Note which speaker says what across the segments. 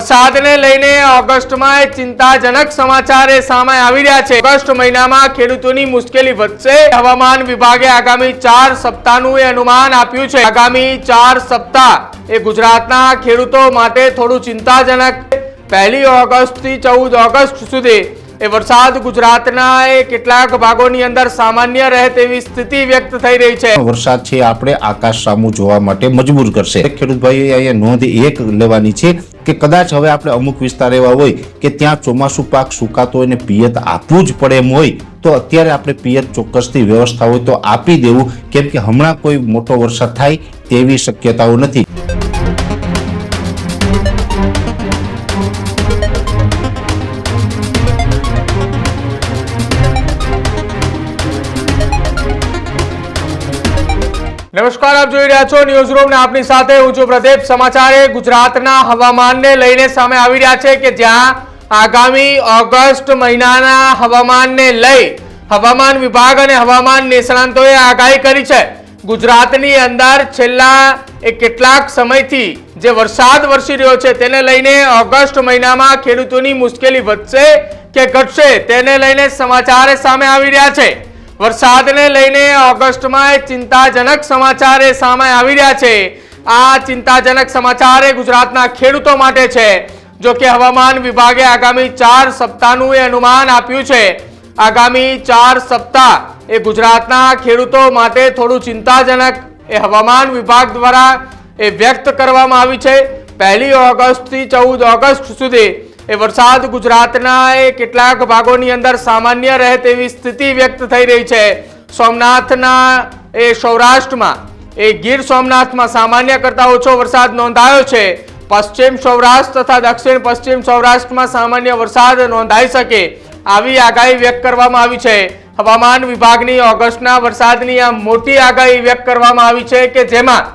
Speaker 1: વરસાદને લઈને ઓગસ્ટમાં ચિંતાજનક સમાચાર સામે આવી રહ્યા છે। ઓગસ્ટ મહિનામાં ખેડૂતોની મુશ્કેલી વધશે। હવામાન વિભાગે આગામી 4 સપ્તાહનું અનુમાન આપ્યું છે। આગામી 4 સપ્તાહ એ ગુજરાતના ખેડૂતો માટે થોડું ચિંતાજનક। 1 ઓગસ્ટ થી 14 ઓગસ્ટ સુધી એ વરસાદ ગુજરાતના કેટલાક ભાગોની અંદર સામાન્ય રહે તેવી સ્થિતિ વ્યક્ત થઈ રહી છે।
Speaker 2: વરસાદ છે આપણે આકાશ સામું જોવા માટે મજબૂર કરશે। ખેડૂત ભાઈઓ અહીંયા નોંધ એક લેવાની છે કે કદાચ હવે આપણે અમુક વિસ્તાર એવા હોય કે ત્યાં ચોમાસું પાક સુકાતો હોય ને પિયત આપવું જ પડે એમ હોય તો અત્યારે આપણે પિયત ચોક્કસથી વ્યવસ્થા હોય તો આપી દેવું, કેમ કે હમણાં કોઈ મોટો વરસાદ થાય તેવી શક્યતાઓ નથી।
Speaker 1: નમસ્કાર, આપ જોઈ રહ્યા છો ન્યૂઝ રૂમ ને આપની સાથે હું છું પ્રદીપ। સમાચારે ગુજરાતના હવામાનને લઈને સામે આવી રહ્યા છે કે જ્યાં આગામી ઓગસ્ટ મહિનાના હવામાનને લઈ હવામાન વિભાગ અને હવામાન નિષ્ણાંતોએ આગાહી કરી છે। ગુજરાતની અંદર છેલ્લા કેટલાક સમયથી જે વરસાદ વરસી રહ્યો છે તેને લઈને ઓગસ્ટ મહિનામાં ખેડૂતોની મુશ્કેલી વધશે કે ઘટશે તેને લઈને સમાચાર સામે આવી રહ્યા છે। વરસાદને લઈને ઓગસ્ટમાં ચિંતાજનક સમાચાર સામે આવી રહ્યા છે। આ ચિંતાજનક સમાચાર ગુજરાતના ખેડૂતો માટે છે। જો કે હવામાન વિભાગે આગામી 4 સપ્તાહનું અનુમાન આપ્યું છે। આગામી 4 સપ્તાહ એ ગુજરાતના ખેડૂતો માટે થોડું ચિંતાજનક એ હવામાન વિભાગ દ્વારા વ્યક્ત કરવામાં આવી છે। 1 ઓગસ્ટ થી 14 ઓગસ્ટ સુધી એ વરસાદ ગુજરાતના કેટલાક ભાગોની અંદર સામાન્ય રહે તેવી સ્થિતિ વ્યક્ત થઈ રહી છે। સોમનાથના સૌરાષ્ટ્રમાં ગીર સોમનાથમાં સામાન્ય કરતા ઓછો વરસાદ નોંધાયો છે। પશ્ચિમ સૌરાષ્ટ્ર તથા દક્ષિણ પશ્ચિમ સૌરાષ્ટ્રમાં સામાન્ય વરસાદ નોંધાઈ શકે આવી આગાહી વ્યક્ત કરવામાં આવી છે। હવામાન વિભાગની ઓગસ્ટના વરસાદની આ મોટી આગાહી વ્યક્ત કરવામાં આવી છે કે જેમાં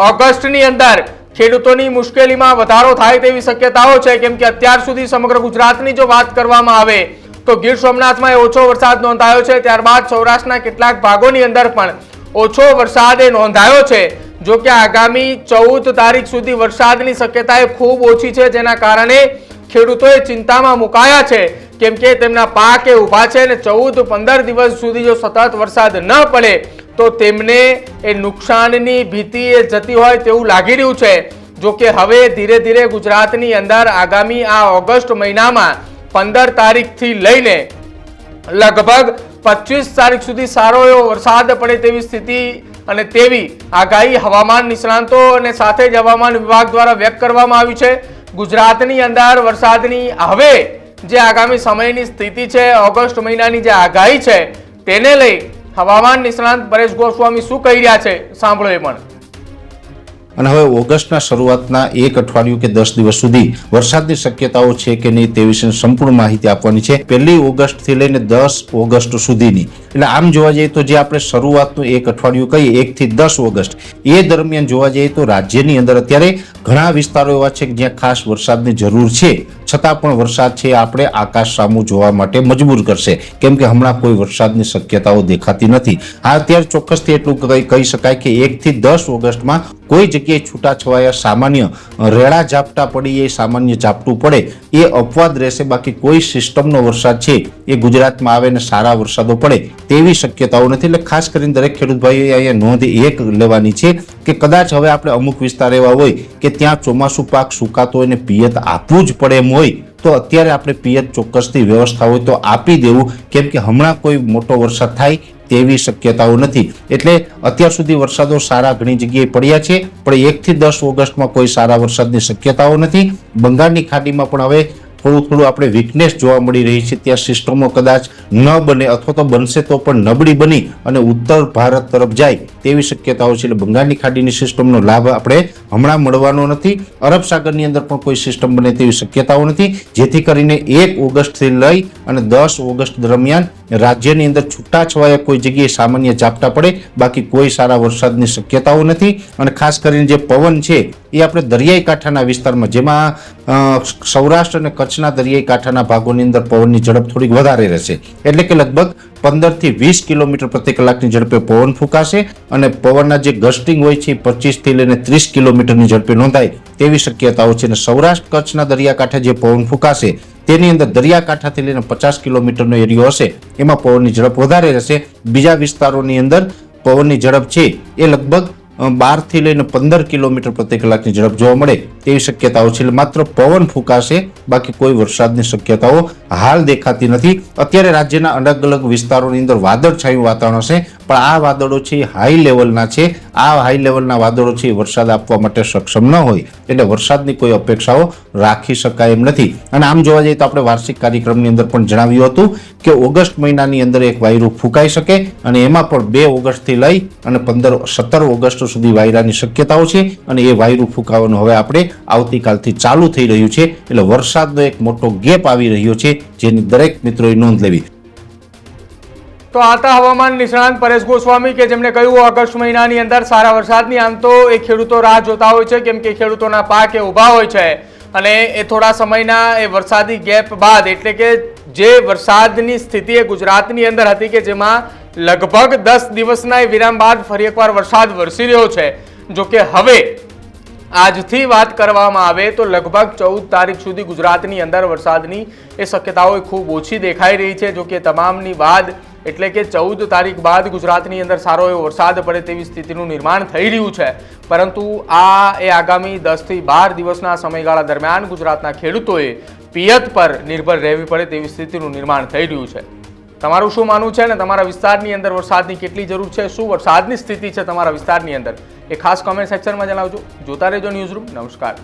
Speaker 1: ઓગસ્ટની અંદર ખેડૂતોની મુશ્કેલીમાં વધારો થાય તેવી શક્યતાઓ છે, કેમ કે અત્યાર સુધી સમગ્ર ગુજરાતની જો વાત કરવામાં આવે તો ગીર સોમનાથમાં ઓછો વરસાદ નોંધાયો છે, ત્યારબાદ સૌરાષ્ટ્રના કેટલાક ભાગોની અંદર પણ ઓછો વરસાદ નોંધાયો છે। જો કે આગામી 14 તારીખ સુધી વરસાદની શક્યતા ખૂબ ઓછી છે, જેના કારણે ખેડૂતોએ ચિંતામાં મુકાયા છે, કેમ કે તેમના પાક ઊભા છે અને 14-15 દિવસ સુધી જો સતત વરસાદ ન પડે તો તેમને નુકસાનની ભીતિ જતી હોય તેવું લાગી રહ્યું છે। જો કે હવે ધીરે ધીરે ગુજરાતની અંદર આગામી આ ઓગસ્ટ મહિનામાં 15 તારીખથી લઈને લગભગ 25 તારીખ સુધી સારો એવો વરસાદ પડે તેવી સ્થિતિ અને તેવી આગાહી હવામાન નિષ્ણાંતો અને સાથે જ હવામાન વિભાગ દ્વારા વ્યક્ત કરવામાં આવી છે। ગુજરાતની અંદર વરસાદની હવે જે આગામી સમયની સ્થિતિ છે, ઓગસ્ટ મહિનાની જે આગાહી છે તેને લઈ હવામાન નિષ્ણાંત પરેશ ગોસ્વામી શું કહી રહ્યા છે સાંભળો એ પણ।
Speaker 2: અને હવે ઓગસ્ટના શરૂઆતના 1 અઠવાડિયું કે 10 દિવસ સુધી વરસાદની શક્યતાઓ છે કે નહીં તે વિશે સંપૂર્ણ માહિતી આપવાની છે। 1 ઓગસ્ટ થી લઈને 10 ઓગસ્ટ સુધીની, એટલે આમ જોવા જઈએ તો જે આપણે શરૂઆતનું 1 અઠવાડિયું કહીએ 1 થી 10 ઓગસ્ટ એ દરમિયાન જોવા જઈએ તો રાજ્યની અંદર અત્યારે ઘણા વિસ્તારો એવા છે કે જ્યાં ખાસ વરસાદની જરૂર છે, છતાં પણ વરસાદ છે આપણે આકાશ સામું જોવા માટે મજબૂર કરશે, કેમ કે હમણાં કોઈ વરસાદની શક્યતાઓ દેખાતી નથી। આ અત્યારે ચોક્કસથી એટલું કહી શકાય કે 1 થી 10 ઓગસ્ટમાં કોઈ જગ્યાએ છૂટાછવાયા સામાન્ય રેડા ઝાપટા પડી એ સામાન્ય ઝાપટું પડે એ અપવાદ રહેશે, બાકી કોઈ સિસ્ટમનો વરસાદ છે એ ગુજરાતમાં આવે ને સારા વરસાદો પડે તેવી શક્યતાઓ નથી। એટલે ખાસ કરીને દરેક ખેડૂત ભાઈઓએ અહીંયા નોંધ એક લેવાની છે કે કદાચ હવે આપણે અમુક વિસ્તાર એવા હોય કે ત્યાં ચોમાસું પાક સુકાતો હોય ને પિયત આપવું જ પડે એમ હોય તો અત્યારે આપણે પિયત ચોક્કસથી વ્યવસ્થા હોય તો આપી દેવું, કેમ કે હમણાં કોઈ મોટો વરસાદ થાય તેવી શક્યતાઓ નથી। એટલે અત્યાર સુધી વરસાદો સારા ઘણી જગ્યાએ પડ્યા છે, પણ 1 થી 10 ઓગસ્ટમાં કોઈ સારા વરસાદની શક્યતાઓ નથી। બંગાળની ખાડીમાં પણ હવે થોડું આપણે વીકનેસ જોવા મળી રહી છે, ત્યાં સિસ્ટમો કદાચ ન બને અથવા તો બનશે તો પણ નબળી બની અને ઉત્તર ભારત તરફ જાય તેવી શક્યતાઓ છે। એટલે બંગાળની ખાડીની સિસ્ટમનો લાભ આપણે હમણાં મળવાનો નથી। અરબ સાગરની અંદર પણ કોઈ સિસ્ટમ બને તેવી શક્યતાઓ નથી, જેથી કરીને 1 ઓગસ્ટથી લઈ અને 10 ઓગસ્ટ દરમિયાન રાજ્યની અંદર છૂટાછવાયા કોઈ જગ્યાએ સામાન્ય ઝાપટા પડે, બાકી કોઈ સારા વરસાદની શક્યતાઓ નથી। અને ખાસ કરીને જે પવન છે એ આપણે દરિયાઈ કાંઠાના વિસ્તારમાં જેમાં સૌરાષ્ટ્ર અને કચ્છના દરિયાઈ કાંઠાના ભાગોની અંદર પવનની ઝડપ થોડીક વધારે રહેશે, એટલે કે લગભગ 15 થી 20 કિલોમીટર પ્રતિ કલાકની ઝડપે પવન ફૂંકાશે અને પવનના જે ગસ્ટિંગ હોય છે 25 થી લઈને 30 કિલોમીટરની ઝડપે નોંધાય તેવી શક્યતાઓ છે. અને સૌરાષ્ટ્ર કચ્છના દરિયાકાંઠે જે પવન ફૂંકાશે તેની અંદર દરિયાકાંઠાથી લઈને 50 કિલોમીટરનો એરિયો હશે, એમાં પવનની ઝડપ વધારે રહેશે. બીજા વિસ્તારોની અંદર પવનની ઝડપ છે એ લગભગ 12 થી લઈને 15 કિલોમીટર પ્રતિ કલાકની ઝડપ જોવા મળે તેવી શક્યતાઓ છે. એટલે માત્ર પવન ફૂંકાશે, બાકી કોઈ વરસાદની શક્યતાઓ હાલ દેખાતી નથી. અત્યારે રાજ્યના અલગ અલગ વિસ્તારોની અંદર વાદળછાયું વાતાવરણ હશે, પણ આ વાદળો છે હાઈ લેવલના છે. આ હાઈ લેવલના વાદળો છે વરસાદ આપવા માટે સક્ષમ ન હોય, એટલે વરસાદની કોઈ અપેક્ષાઓ રાખી શકાય એમ નથી. અને આમ જોવા જઈએ તો આપણે વાર્ષિક કાર્યક્રમની અંદર પણ જણાવ્યું હતું કે ઓગસ્ટ મહિનાની અંદર એક વાયરુ ફૂંકાઈ શકે અને એમાં પણ 2 ઓગસ્ટથી લઈ અને 17 ઓગસ્ટ સુધી વાયરાની શક્યતાઓ છે. અને એ વાયરુ ફૂંકાવાનું હવે આપણે આવતીકાલથી ચાલુ થઈ રહ્યું છે, એટલે વરસાદનો એક મોટો ગેપ આવી રહ્યો છે, જેની દરેક મિત્રોએ નોંધ લેવી.
Speaker 1: તો આતા હવામાન નિષ્ણાંત પરેશ ગોસ્વામી કે જેમણે કહ્યું ઓગસ્ટ મહિનાની અંદર સારા વરસાદની આમ તો એ ખેડૂતો રાહ જોતા હોય છે, કેમ કે ખેડૂતોના પાક એ ઊભા હોય છે અને એ થોડા સમયના એ વરસાદી ગેપ બાદ, એટલે કે જે વરસાદની સ્થિતિ એ ગુજરાતની અંદર હતી કે જેમાં લગભગ 10 દિવસના એ વિરામ બાદ ફરી એકવાર વરસાદ વરસી રહ્યો છે. જો કે હવે આજથી વાત કરવામાં આવે તો લગભગ 14 તારીખ સુધી ગુજરાતની અંદર વરસાદની એ શક્યતાઓ ખૂબ ઓછી દેખાઈ રહી છે. જો કે તમામની બાદ, એટલે કે 14 તારીખ બાદ ગુજરાતની અંદર સારો એવો વરસાદ પડે તેવી સ્થિતિનું નિર્માણ થઈ રહ્યું છે. પરંતુ આ એ આગામી 10 થી 12 દિવસના સમયગાળા દરમિયાન ગુજરાતના ખેડૂતોએ પિયત પર નિર્ભર રહેવી પડે તેવી સ્થિતિનું નિર્માણ થઈ રહ્યું છે. તમારું શું માનવું છે અને તમારા વિસ્તારની અંદર વરસાદની કેટલી જરૂર છે, શું વરસાદની સ્થિતિ છે તમારા વિસ્તારની અંદર, એ ખાસ કોમેન્ટ સેક્શનમાં જણાવજો. જોતા રહેજો ન્યૂઝરૂમ. નમસ્કાર.